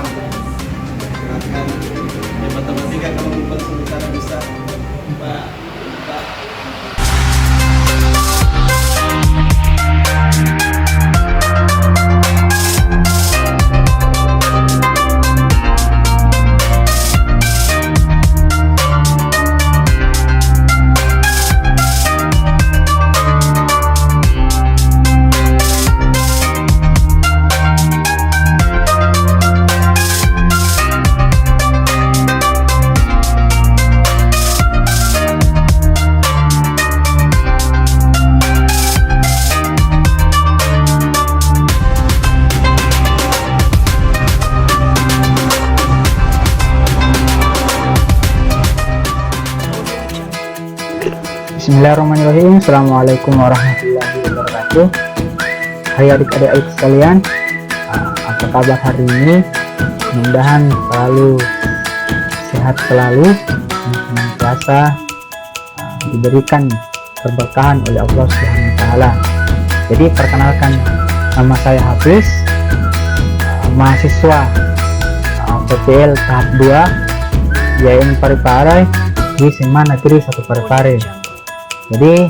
paham. Silakan ya matematika kalau bukan sementara bisa Pak. Bismillahirrahmanirrahim. Assalamualaikum warahmatullahi wabarakatuh. Hai adik-adik sekalian, apa kabar hari ini? Mudah-mudahan selalu sehat selalu dan senantiasa diberikan keberkahan oleh Allah Subhanahu wa taala. Jadi perkenalkan, nama saya Hafiz, mahasiswa PPL tahap 2 YM Parepare di SMA Negeri 1 Parepare. Jadi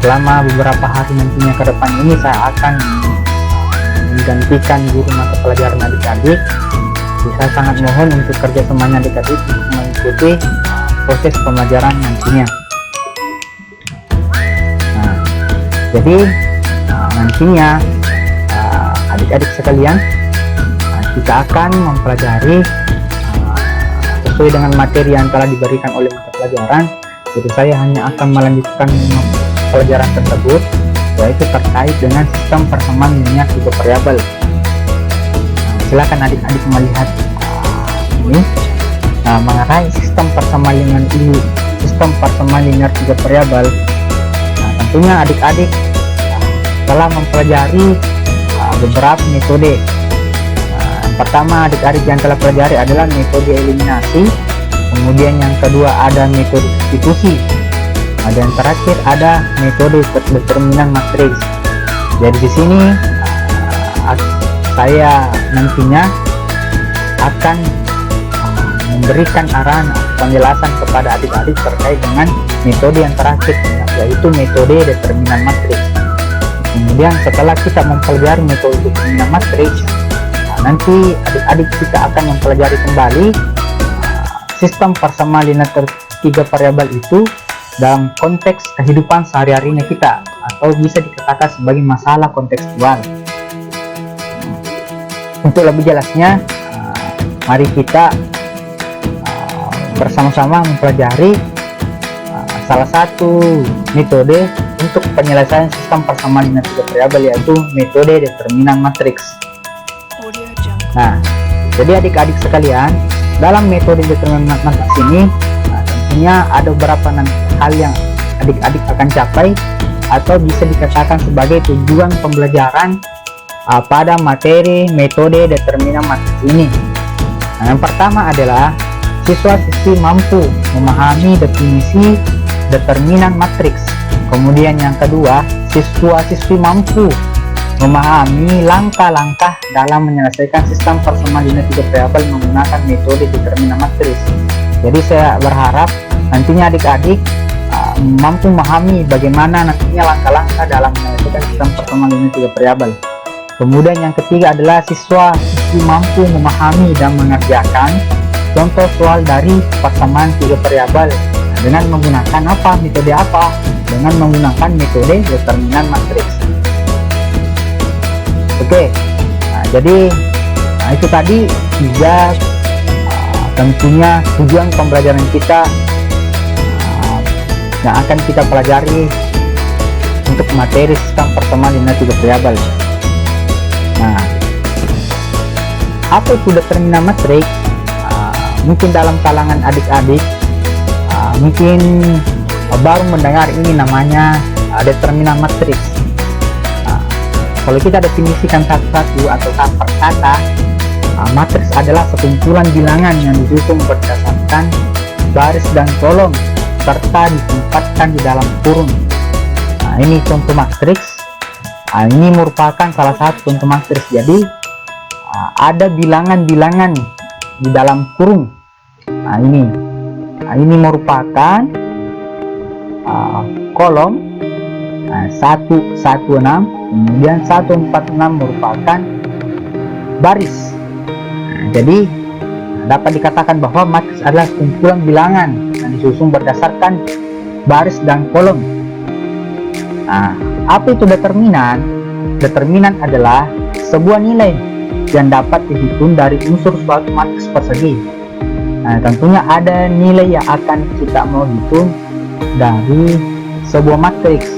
selama beberapa hari nantinya ke depan ini saya akan menggantikan guru mata pelajaran adik-adik. Saya sangat mohon untuk kerjasamanya adik-adik untuk mengikuti proses pembelajaran nantinya. Jadi nantinya adik-adik sekalian, kita akan mempelajari sesuai dengan materi yang telah diberikan oleh mata pelajaran. Jadi saya hanya akan melanjutkan pelajaran tersebut, yaitu terkait dengan sistem persamaan linear tiga variabel. Silakan adik-adik melihat ini. Mengenai sistem persamaan linear tiga variabel, tentunya adik-adik telah mempelajari beberapa metode. Yang pertama adik-adik yang telah pelajari adalah metode eliminasi. Kemudian yang kedua ada metode substitusi. Yang terakhir ada metode determinan matriks. Jadi di sini saya nantinya akan memberikan arahan penjelasan kepada adik-adik terkait dengan metode yang terakhir, yaitu metode determinan matriks. Kemudian setelah kita mempelajari metode determinan matriks, nanti adik-adik kita akan mempelajari kembali sistem persamaan linear tiga variabel itu dalam konteks kehidupan sehari-harinya kita, atau bisa dikatakan sebagai masalah kontekstual. Untuk lebih jelasnya, mari kita bersama-sama mempelajari salah satu metode untuk penyelesaian sistem persamaan linear tiga variabel, yaitu metode determinan matriks. Nah, jadi adik-adik sekalian, dalam metode determinan matriks ini tentunya ada beberapa hal yang adik-adik akan capai atau bisa dikatakan sebagai tujuan pembelajaran pada materi metode determinan matriks ini. Yang pertama adalah siswa-siswi mampu memahami definisi determinan matriks. Kemudian yang kedua, siswa-siswi mampu memahami langkah-langkah dalam menyelesaikan sistem persamaan linear tiga variabel menggunakan metode determinan matriks. Jadi saya berharap nantinya adik-adik mampu memahami bagaimana nantinya langkah-langkah dalam menyelesaikan sistem persamaan linear tiga variabel. Kemudian yang ketiga adalah siswa-siswi mampu memahami dan mengerjakan contoh soal dari persamaan tiga variabel dengan menggunakan metode apa? Dengan menggunakan metode determinan matriks. Oke, jadi itu tadi tiga tentunya tujuan pembelajaran kita yang akan kita pelajari untuk materi sistem persamaan linear tiga variabel. Nah, apa itu determinan matriks? Mungkin dalam kalangan adik-adik mungkin baru mendengar ini namanya determinan matriks. Kalau kita definisikan satu-satu atau kata per kata, matriks adalah sekumpulan bilangan yang disusun berdasarkan baris dan kolom serta ditempatkan di dalam kurung. Ini contoh matriks. Ini merupakan salah satu contoh matriks. Jadi ada bilangan-bilangan di dalam kurung. Nah, ini merupakan kolom 116, kemudian 146 merupakan baris. Jadi dapat dikatakan bahwa matriks adalah kumpulan bilangan yang disusun berdasarkan baris dan kolom. Nah, apa itu determinan? Determinan adalah sebuah nilai yang dapat dihitung dari unsur suatu matriks persegi. Nah, tentunya ada nilai yang akan kita mau hitung dari sebuah matriks.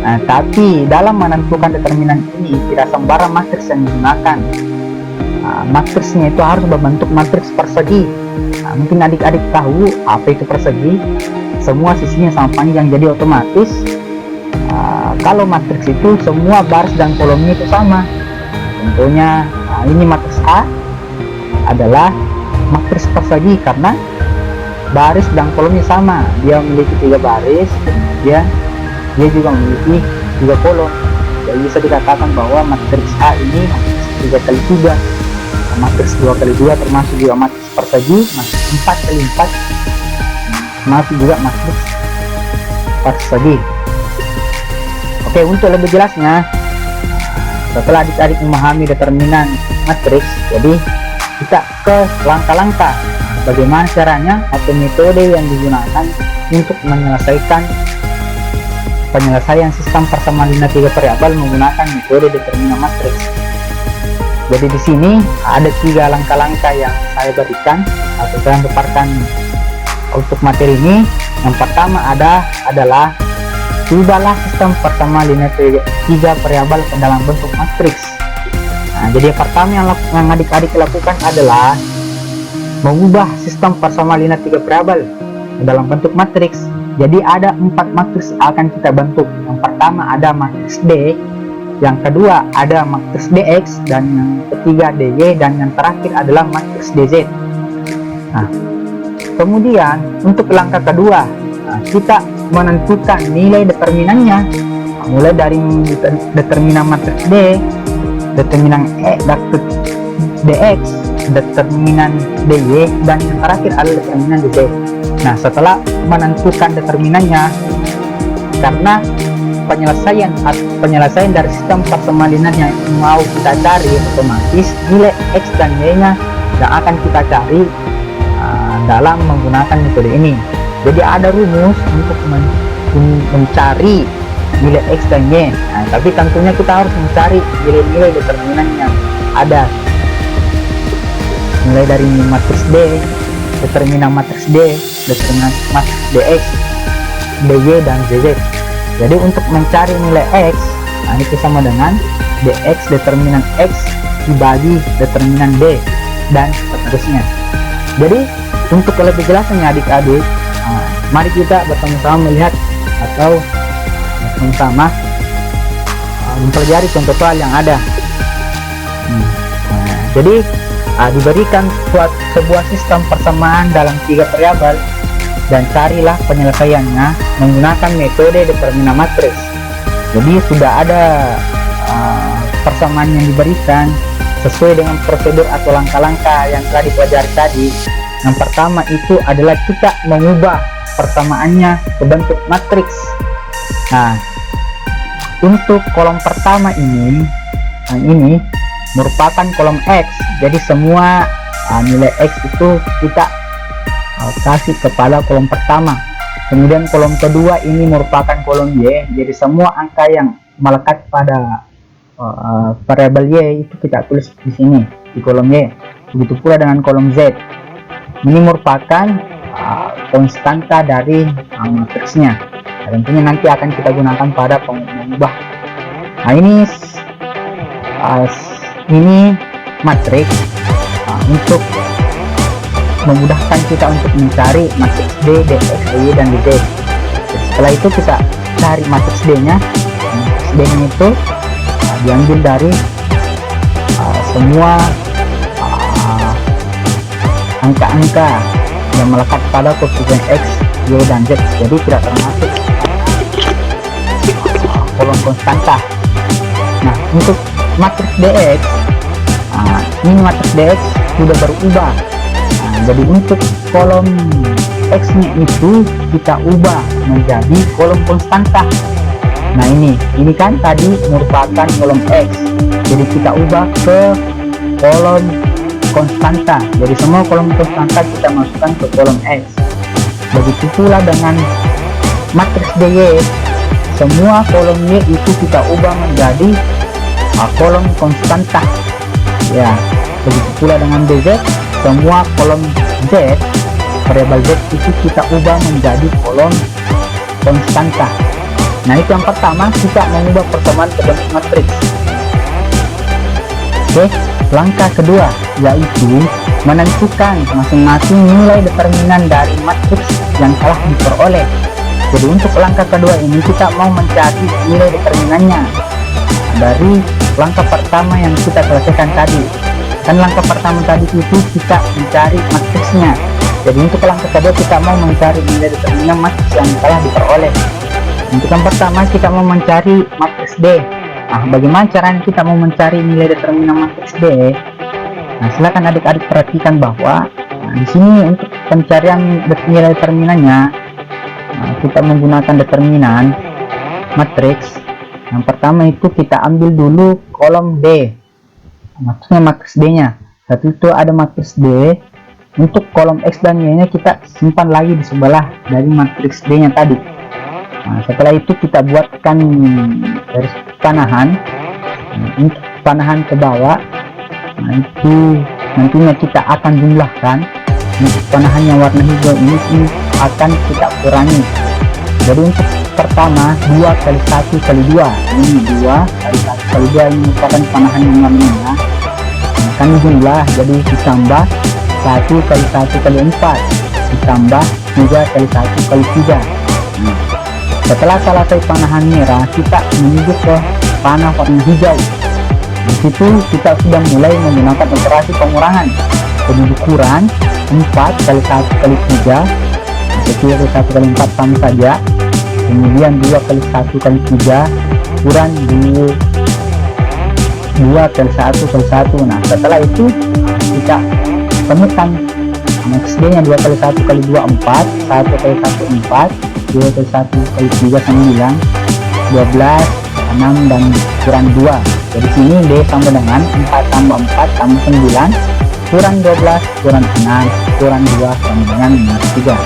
Nah, tapi dalam menentukan determinan ini tidak sembarang matriks yang digunakan. Matriksnya itu harus berbentuk matriks persegi. Nah, mungkin adik-adik tahu apa itu persegi. Semua sisinya sama panjang, jadi otomatis kalau matriks itu semua baris dan kolomnya itu sama. Tentunya ini matriks A adalah matriks persegi karena baris dan kolomnya sama. Dia memiliki 3 baris, kemudian dia juga memiliki 3 kolom. Jadi bisa dikatakan bahwa matriks A ini matriks 3x3, matriks 2x2 termasuk juga matriks persegi, matriks 4x4 termasuk juga matriks persegi. Oke, untuk lebih jelasnya, setelah adik-adik memahami determinan matriks, jadi kita ke langkah-langkah bagaimana caranya atau metode yang digunakan untuk menyelesaikan penyelesaian sistem persamaan linear 3 variabel menggunakan metode determinan matriks. Jadi di sini ada 3 langkah-langkah yang saya berikan atau saya paparkan untuk materi ini. Yang pertama adalah ubahlah sistem persamaan linear 3 variabel ke dalam bentuk matriks. Nah, jadi yang pertama yang adik-adik lakukan adalah mengubah sistem persamaan linear 3 variabel ke dalam bentuk matriks. Jadi ada 4 matriks akan kita bentuk. Yang pertama ada matriks D, yang kedua ada matriks DX, dan yang ketiga DY, dan yang terakhir adalah matriks DZ. Nah, kemudian untuk langkah kedua, kita menentukan nilai determinannya, mulai dari determinan matriks D, determinan DX, determinan DY, dan yang terakhir adalah determinan DZ. Nah, setelah menentukan determinannya, karena penyelesaian dari sistem persamaan linear yang mau kita cari, otomatis nilai X dan Y nya yang akan kita cari dalam menggunakan metode ini. Jadi ada rumus untuk mencari nilai X dan Y. Nah, tapi tentunya kita harus mencari nilai-nilai determinan yang ada, mulai dari matriks D, determinan matriks D, determinan matriks DX, DY, dan DZ. Jadi untuk mencari nilai X, nah itu sama dengan DX determinan X dibagi determinan D, dan seterusnya. Jadi untuk lebih jelasnya adik-adik, mari kita bersama-sama melihat atau bersama-sama mempelajari contoh soal yang ada. Jadi diberikan sebuah sistem persamaan dalam 3 variabel dan carilah penyelesaiannya menggunakan metode determinan matriks. Jadi sudah ada persamaan yang diberikan sesuai dengan prosedur atau langkah-langkah yang telah dipelajari tadi. Yang pertama itu adalah kita mengubah persamaannya ke bentuk matriks. Nah, untuk kolom pertama ini, yang ini merupakan kolom X. Jadi semua nilai X itu kita kasih kepada kolom pertama. Kemudian kolom kedua ini merupakan kolom Y. Jadi semua angka yang melekat pada variabel Y itu kita tulis di sini di kolom Y. Begitu pula dengan kolom Z. Ini merupakan konstanta dari matriksnya. Nah, tentunya nanti akan kita gunakan pada pengubah. Nah, ini matriks untuk memudahkan kita untuk mencari matriks D, DX, DY, dan DZ. Setelah itu kita cari matriks D nya. Matriks D nya itu diambil dari semua angka-angka yang melekat pada koefisien X, Y, dan Z. Jadi tidak termasuk kolom konstanta. Nah, untuk matriks DX ini matriks DX sudah berubah. Nah, jadi untuk kolom X nya itu kita ubah menjadi kolom konstanta. Nah ini kan tadi merupakan kolom X, jadi kita ubah ke kolom konstanta. Jadi semua kolom konstanta kita masukkan ke kolom X. Begitu pula dengan matriks DY, semua kolom Y itu kita ubah menjadi kolom konstanta. Ya, begitu pula dengan DZ, semua kolom Z, variabel Z itu kita ubah menjadi kolom konstanta. Nah itu yang pertama, kita mengubah persamaan ke bentuk matriks. Oke, langkah kedua yaitu menentukan masing-masing nilai determinan dari matriks yang telah diperoleh. Jadi untuk langkah kedua ini kita mau mencari nilai determinannya dari langkah pertama yang kita selesaikan tadi. Kan langkah pertama tadi itu kita mencari matriksnya. Jadi untuk langkah kedua kita mau mencari nilai determinan matriks yang telah diperoleh. Untuk yang pertama kita mau mencari matriks D. Nah, bagaimana caranya kita mau mencari nilai determinan matriks D? Nah, silakan adik-adik perhatikan bahwa di sini untuk pencarian nilai determinannya, kita menggunakan determinan matriks. Yang pertama itu kita ambil dulu kolom D, maksudnya matriks D-nya. Satu itu ada matriks D. Untuk kolom X dan Y-nya kita simpan lagi di sebelah dari matriks D-nya tadi. Nah, setelah itu kita buatkan garis panahan. Untuk panahan ke bawah, nah itu nantinya kita akan jumlahkan. Untuk panahan yang warna hijau ini akan kita kurangi. Jadi untuk pertama 2 kali 1 kali 2, ini 2 kali 1 kali 2 ini merupakan panahan yang warna merah. Akan jumlah, jadi ditambah 1 kali 1 kali 4 ditambah 3 kali 1 kali 3. Nah, setelah selesai panahan merah, kita menuju ke panah warna hijau. Di situ kita sudah mulai menggunakan operasi pengurangan. Jadi ukuran 4 kali 1 kali 3, 3 kali 1 kali 4 sama saja. Kemudian 2 kali 1 kali 3 ukuran 2 kali 1 kali 1. Nah setelah itu kita temukan matriks D nya 2 kali 1 kali 2 4, 1 kali 1 4, 2 kali 1 kali 3 9, 12, 6 dan kurang 2. Jadi sini D sama dengan 4 tambah 4 tambah 9 kurang 12 kurang 6 kurang 2 sama dengan minus 3.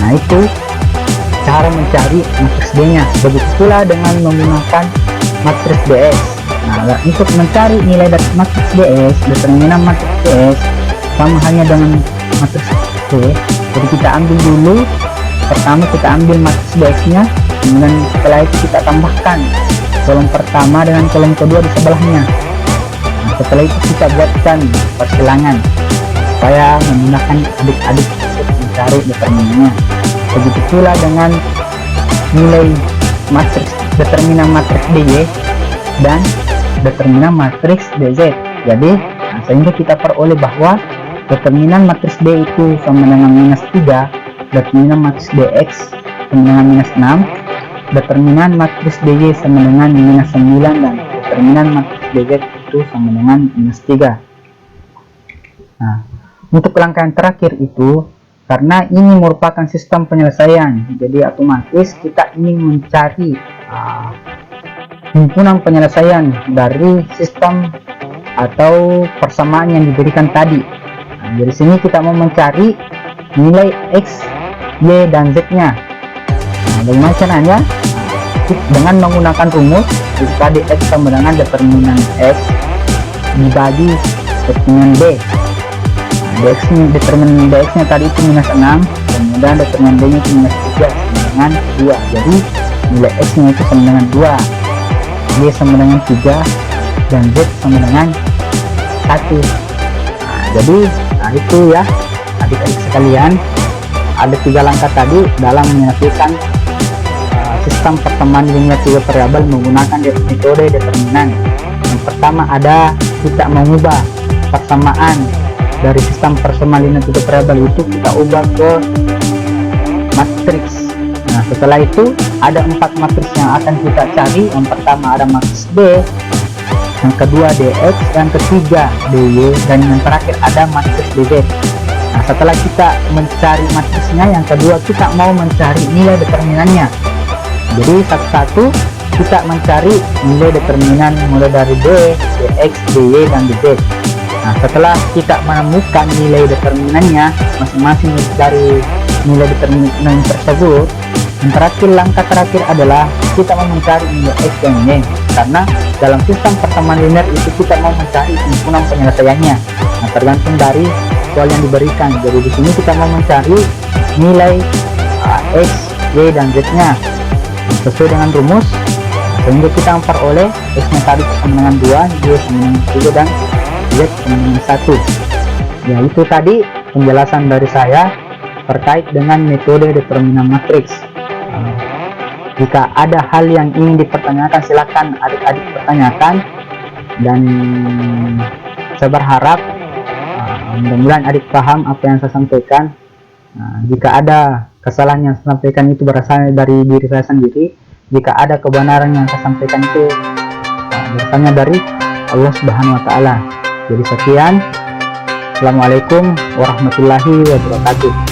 Nah itu cara mencari matriks D nya. Begitu pula dengan menggunakan matriks DS. Nah untuk mencari nilai dari matriks DS, determinan matriks DS sama hanya dengan matriks D. Jadi kita ambil dulu, pertama kita ambil matriks DX nya, kemudian setelah itu kita tambahkan kolom pertama dengan kolom kedua di sebelahnya. Nah setelah itu kita buatkan persilangan supaya menggunakan adik-adik untuk mencari determinannya. Begitu pula dengan nilai matriks determinan matriks DY dan determinan matriks DZ. Jadi sehingga kita peroleh bahwa determinan matriks D itu sama dengan minus 3, determinan matriks DX sama dengan minus 6, determinan matriks DY sama dengan minus 9, dan determinan matriks DZ itu sama dengan minus 3. Nah, untuk langkah yang terakhir itu, karena ini merupakan sistem penyelesaian, jadi otomatis kita ingin mencari himpunan penyelesaian dari sistem atau persamaan yang diberikan tadi. Nah, dari sini kita mau mencari nilai X, Y, dan Z nya. Nah, bagaimana caranya? Dengan menggunakan rumus, jadi tadi X sama dengan determinan X dibagi determinan D. Nah, determinan DX nya tadi itu minus 6, kemudian determinan D nya itu minus 3 sama dengan 2. Jadi nilai X nya itu sama dengan 2, Y sama dengan 3, dan Z sama dengan 1. Nah, jadi itu ya adik-adik sekalian, ada 3 langkah tadi dalam menyelesaikan sistem persamaan linear 3 variabel menggunakan metode determinan. Yang pertama ada kita mengubah persamaan dari sistem persamaan linear 3 variabel itu kita ubah ke matriks. Nah setelah itu ada 4 matriks yang akan kita cari. Yang pertama ada matriks D, yang kedua dx, yang ketiga dy, dan yang terakhir ada matriks dz. Nah, setelah kita mencari matriksnya, yang kedua kita mau mencari nilai determinannya. Jadi satu-satu kita mencari nilai determinan mulai dari d, dx, dy, dan dz. Nah, setelah kita menemukan nilai determinannya masing-masing dari nilai determinan tersebut, yang terakhir, langkah terakhir adalah kita mau mencari nilai x dan y, karena dalam sistem persamaan linear itu kita mau mencari himpunan penyelesaiannya. Nah, tergantung dari soal yang diberikan. Jadi di sini kita mau mencari nilai x, y, dan z nya sesuai dengan rumus, sehingga kita memperoleh x nya tadi sama dengan 2, y sama dengan 3, dan z sama dengan 1. Ya, itu tadi penjelasan dari saya terkait dengan metode determinan matriks. Jika ada hal yang ingin dipertanyakan, silakan adik-adik pertanyakan, dan saya berharap mudah-mudahan adik paham apa yang saya sampaikan. Jika ada kesalahan yang saya sampaikan itu berasal dari diri saya sendiri, jika ada kebenaran yang saya sampaikan itu berasalnya dari Allah Subhanahu wa Ta'ala. Jadi sekian, Assalamualaikum warahmatullahi wabarakatuh.